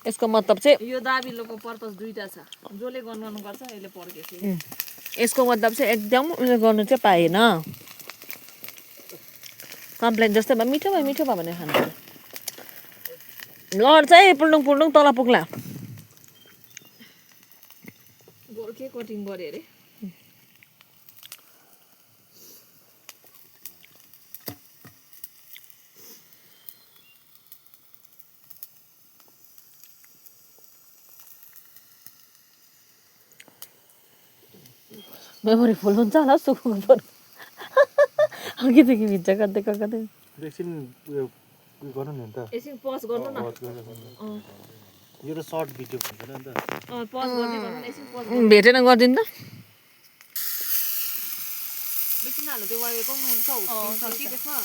यसको मतलब चाहिँ यो दाबिलोको पर्पस दुईटा छ जसले गर्नु गर्छ यसले पर्केछ यसको मतलब चाहिँ एकदम उयो गर्नु चाहिँ पाएन कम्प्लेन जस्तै भयो मिठो भयो भनेर खानु लड चाहिँ पुल्डुङ तल पुग्ला गोर्खे कटिङ गरे अरे मेमोरी फुल हुन्छ होला सुकुको फोन अघिदेखि भित्र गर्दै एकछिन उयो गर्नु नि त एकछिन पज गर्नु न यो त सर्ट भिडियो हुन्छ नि त पज गर्दै गर्नु एकछिन पज भेटेन गरिदिनु त बेसी नहाल्नु त्यो वाइको नुन छ कि त्यसमा